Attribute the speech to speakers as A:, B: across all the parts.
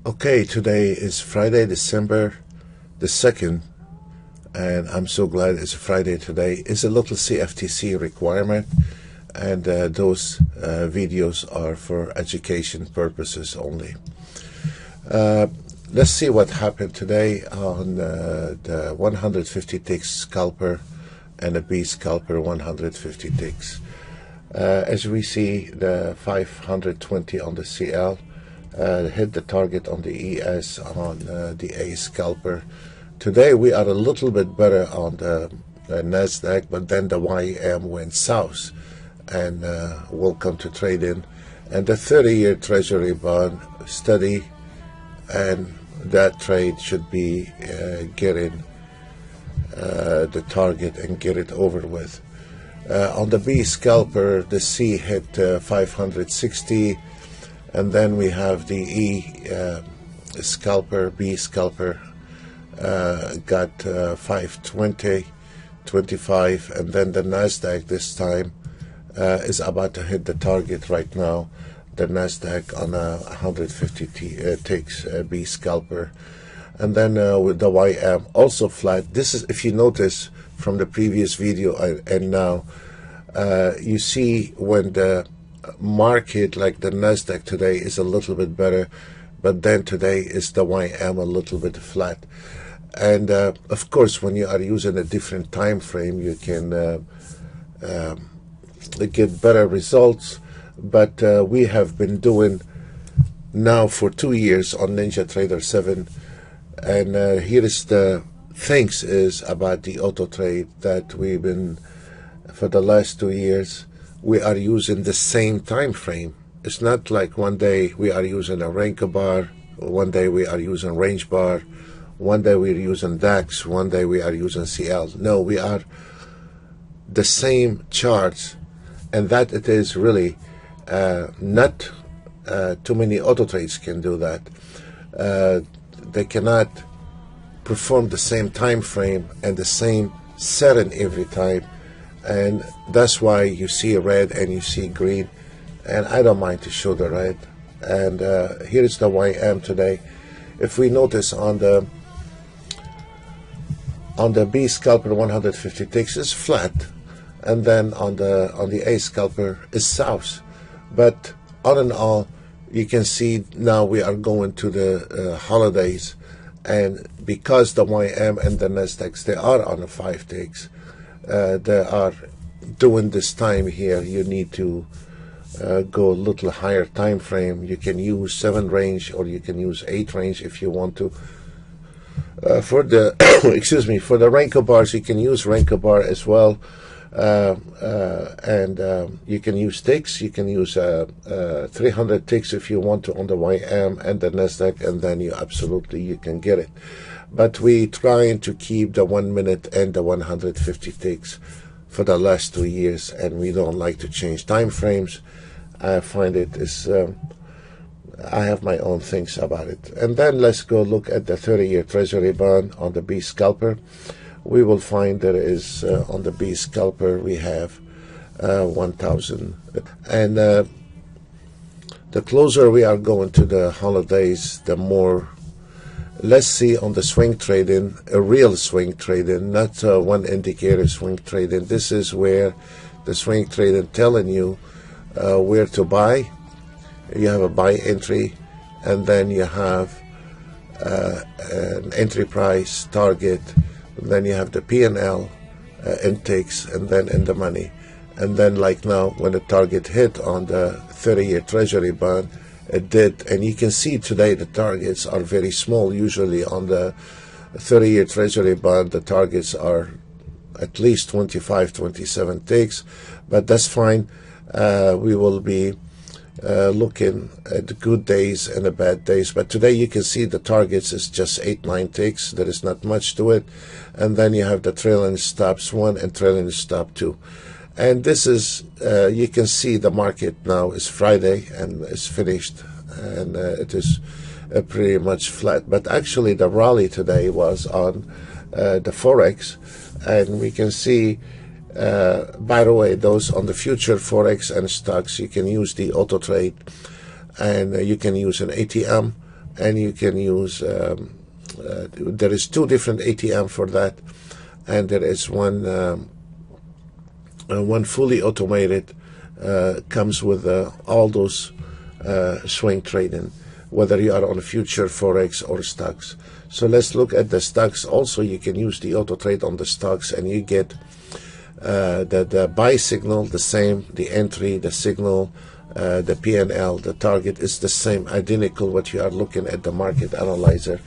A: Okay, today is Friday, December the 2nd, and I'm so glad it's Friday today. It's a little CFTC requirement, and those videos are for education purposes only. Let's see what happened today on the 150 ticks scalper and a B scalper 150 ticks. As we see, the 520 on the CL hit the target on the ES on the A scalper. Today we are a little bit better on the NASDAQ, but then the YM went south, and we'll come to Trading. And the 30-year Treasury bond steady, and that trade should be getting the target and get it over with. On the B scalper, the C hit 560, and then we have the E scalper, B scalper, got 520, 25, and then the NASDAQ this time is about to hit the target right now. The NASDAQ on a 150 ticks B scalper, and then with the YM also flat. This is, if you notice from the previous video and now, you see when the market, like the NASDAQ today, is a little bit better, but then today is the YM a little bit flat. And of course, when you are using a different time frame, you can get better results. But we have been doing now for 2 years on NinjaTrader 7, and here is the things is about the auto trade that we've been for the last 2 years. We are using the same time frame. It's not like one day we are using a Renko bar, one day we are using range bar, one day we're using DAX, one day we are using CL. No, we are the same charts, and that it is really not too many auto trades can do that. They cannot perform the same time frame and the same setting every time, and that's why you see red and you see green, and I don't mind to show the red. And here is the YM today. If we notice on the B scalper 150 ticks is flat, and then on the A scalper is south. But all in all, you can see now we are going to the holidays, and because the YM and the NASDAQ, they are on the 5 ticks, they are doing this time here. You need to go a little higher time frame. You can use 7 range, or you can use 8 range if you want to. For the excuse me, for the Renko bars, you can use Renko bar as well. And you can use ticks. You can use 300 ticks if you want to on the YM and the NASDAQ, and then you can get it. But we trying to keep the 1 minute and the 150 ticks for the last 2 years, and we don't like to change time frames. I find it is I have my own things about it. And then let's go look at the 30-year Treasury bond on the B scalper. We will find there is on the B scalper we have 1,000, and the closer we are going to the holidays, the more. Let's see on the swing trading, a real swing trading, not one indicator swing trading. This is where the swing trading telling you where to buy. You have a buy entry, and then you have an entry price target. And then you have the P&L intakes, and then in the money. And then like now, when the target hit on the 30-year Treasury bond, it did. And you can see today the targets are very small. Usually on the 30-year Treasury bond, the targets are at least 25, 27 ticks. But that's fine. We will be looking at the good days and the bad days. But today you can see the targets is just 8, 9 ticks. There is not much to it. And then you have the trailing stops 1 and trailing stop 2. And this is, you can see the market now is Friday and it's finished. And it is pretty much flat. But actually the rally today was on the Forex. And we can see, by the way, those on the future Forex and stocks, you can use the auto trade, and you can use an ATM, and you can use there is 2 different ATM for that, and there is one fully automated, comes with all those swing trading, whether you are on future, forex, or stocks. So let's look at the stocks. Also, you can use the auto trade on the stocks, and you get the buy signal the same, the entry, the signal, the PNL, the target is the same, identical. What you are looking at the market analyzer,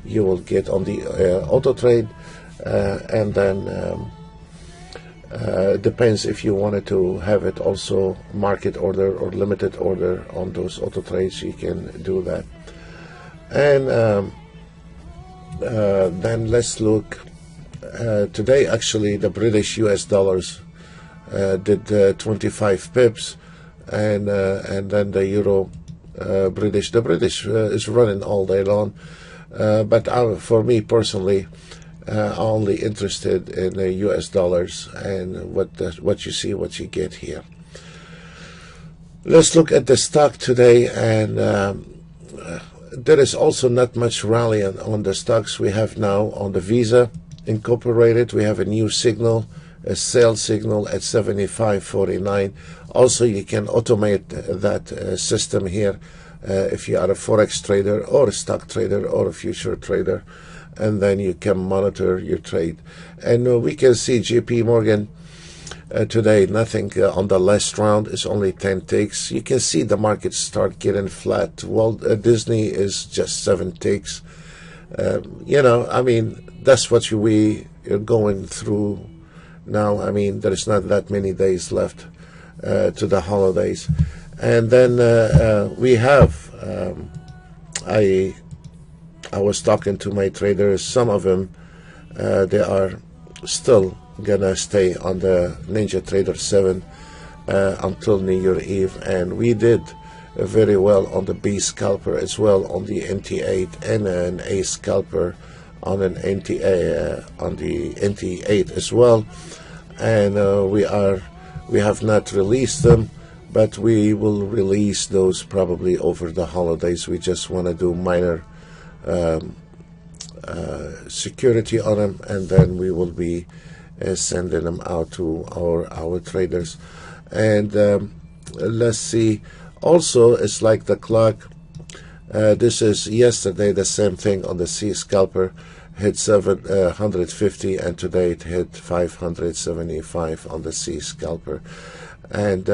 A: you will get on the auto trade, and then depends if you wanted to have it also market order or limited order on those auto trades, you can do that. And then let's look today. Actually, the British US dollars did 25 pips, and then the euro British is running all day long, but for me personally, only interested in the US dollars and what you see, what you get here. Let's look at the stock today, and there is also not much rally on the stocks. We have now on the Visa Incorporated, we have a new signal, a sell signal at 75.49. Also, you can automate that system here if you are a forex trader or a stock trader or a future trader, and then you can monitor your trade. And we can see JP Morgan today, nothing on the last round, is only 10 ticks. You can see the market start getting flat. Well, Disney is just 7 ticks. You know, I mean, that's what we are going through now. I mean, there is not that many days left to the holidays. And then we have, I was talking to my traders. Some of them, they are still gonna stay on the NinjaTrader 7 until New Year Eve, and we did very well on the B scalper as well on the NT8, and an A scalper on an NTA on the NT8 as well. And we have not released them, but we will release those probably over the holidays. We just want to do minor security on them, and then we will be sending them out to our traders. And let's see, also it's like the clock. This is yesterday, the same thing on the C scalper, hit 750, and today it hit 575 on the C scalper. And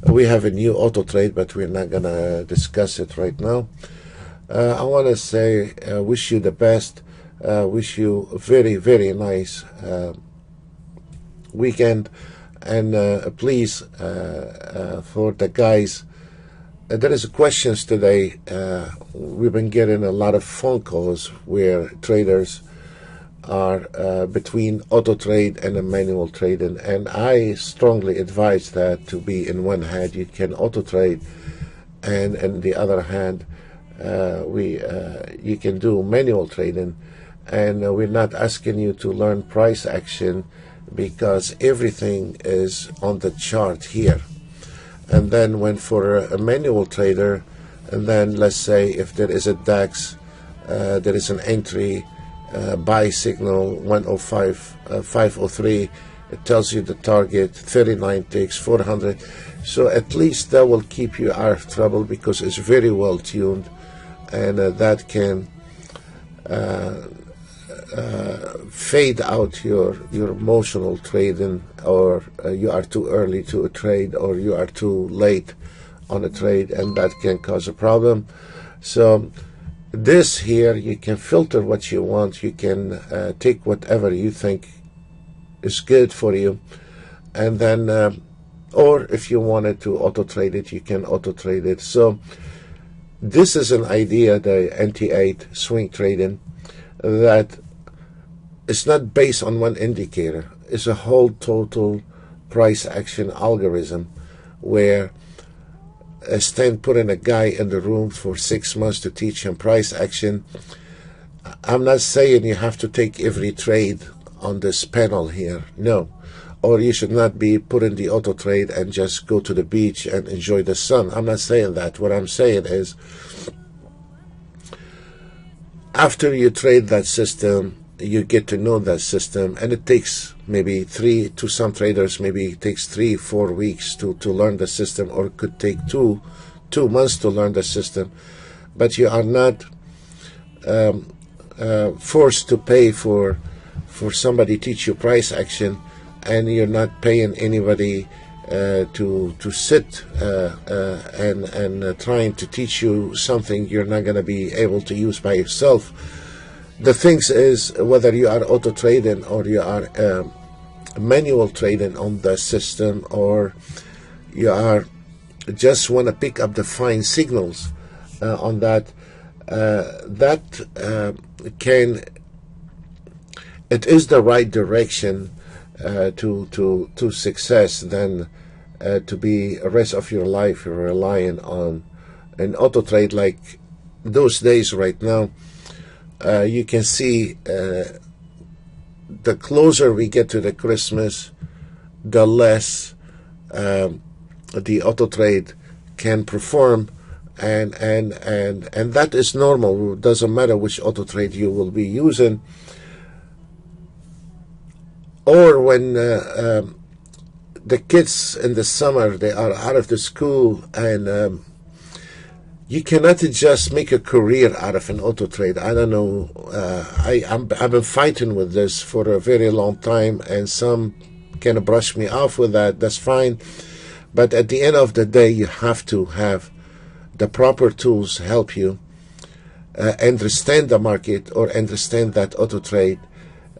A: we have a new auto trade, but we're not gonna discuss it right now. I want to say wish you the best, wish you a very, very nice weekend, and please, for the guys, there is questions today. We've been getting a lot of phone calls where traders are between auto trade and a manual trading, and I strongly advise that to be in one hand. You can auto trade, and in the other hand, you can do manual trading. And we're not asking you to learn price action, because everything is on the chart here. And then when for a manual trader, and then let's say if there is a DAX, there is an entry buy signal 105 503, it tells you the target 39 ticks 400. So at least that will keep you out of trouble, because it's very well tuned, and that can fade out your emotional trading, or you are too early to a trade, or you are too late on a trade, and that can cause a problem. So this here, you can filter what you want. You can take whatever you think is good for you, and then or if you wanted to auto trade it, you can auto trade it. So this is an idea, the NT8 swing trading, that it's not based on one indicator. It's a whole total price action algorithm, where Stan put in a guy in the room for 6 months to teach him price action. I'm not saying you have to take every trade on this panel here, no. Or you should not be put in the auto trade and just go to the beach and enjoy the sun. I'm not saying that. What I'm saying is, After you trade that system, you get to know that system, and it takes maybe to some traders, maybe it takes 3-4 weeks to learn the system, or it could take two months to learn the system. But you are not forced to pay for somebody teach you price action, and you're not paying anybody to sit and trying to teach you something you're not going to be able to use by yourself. The things is, whether you are auto trading or you are manual trading on the system, or you are just want to pick up the fine signals on that, it is the right direction to success than to be the rest of your life relying on an auto trade like those days right now. You can see the closer we get to the Christmas, the less the auto trade can perform, and that is normal. It doesn't matter which auto trade you will be using. Or when the kids in the summer, they are out of the school, and you cannot just make a career out of an auto trade. I don't know. I've been fighting with this for a very long time, and some kind of brush me off with that. That's fine. But at the end of the day, you have to have the proper tools to help you understand the market, or understand that auto trade,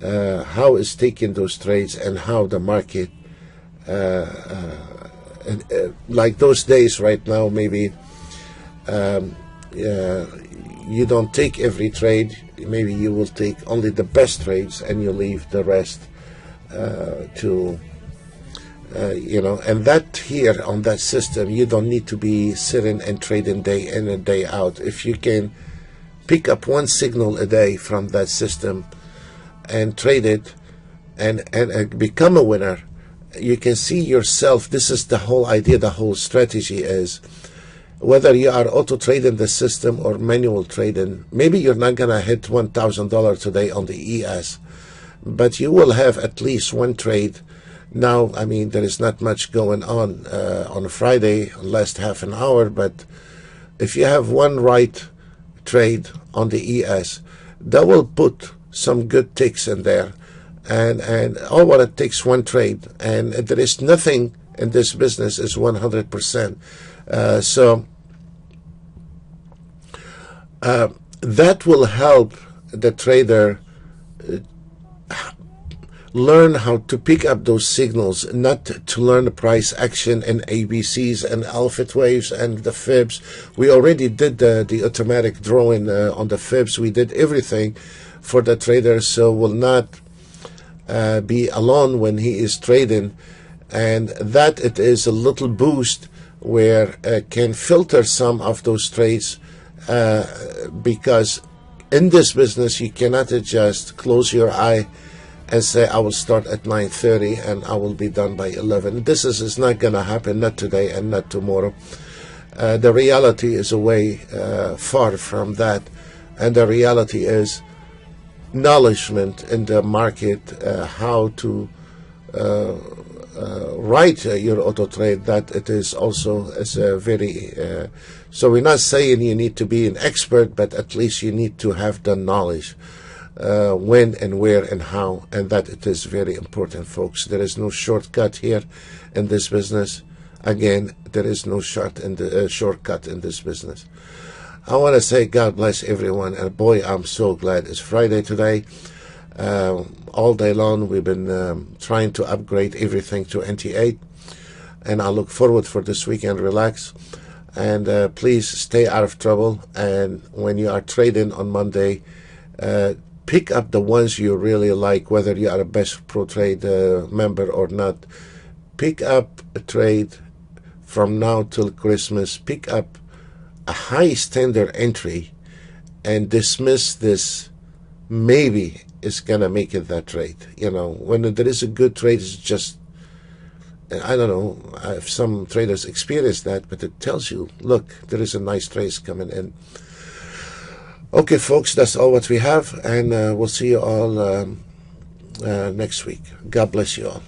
A: how it's taking those trades, and how the market, like those days right now, maybe you don't take every trade. Maybe you will take only the best trades, and you leave the rest to and that here on that system, you don't need to be sitting and trading day in and day out. If you can pick up one signal a day from that system and trade it and become a winner, you can see yourself. This is the whole idea, the whole strategy is, whether you are auto trading the system or manual trading, maybe you're not going to hit $1,000 today on the ES, but you will have at least one trade. Now, I mean, there is not much going on a Friday, last half an hour, but if you have one right trade on the ES, that will put some good ticks in there, and all what it takes, one trade, and there is nothing in this business is 100%. So that will help the trader learn how to pick up those signals, not to learn the price action and ABCs and alpha waves and the fibs. We already did the automatic drawing on the fibs. We did everything for the trader, so will not be alone when he is trading, and that it is a little boost where can filter some of those trades, because in this business you cannot just close your eye and say, I will start at 9:30 and I will be done by 11. This is not going to happen, not today and not tomorrow. The reality is way far from that, and the reality is acknowledgement in the market, how to write your auto trade, that it is also is a very so we're not saying you need to be an expert, but at least you need to have the knowledge when and where and how, and that it is very important, folks. There is no shortcut here in this business. Again, there is no shortcut in this business. I want to say God bless everyone, and boy, I'm so glad it's Friday today. All day long we've been trying to upgrade everything to NT8, and I look forward for this weekend. Relax, and please stay out of trouble. And when you are trading on Monday, pick up the ones you really like, whether you are a Best Pro Trade member or not. Pick up a trade from now till Christmas. Pick up a high standard entry and dismiss this maybe is gonna make it that trade. When there is a good trade, it's just, I don't know if some traders experience that, but it tells you, look, there is a nice trade coming in. Okay, folks, that's all what we have, and we'll see you all next week. God bless you all.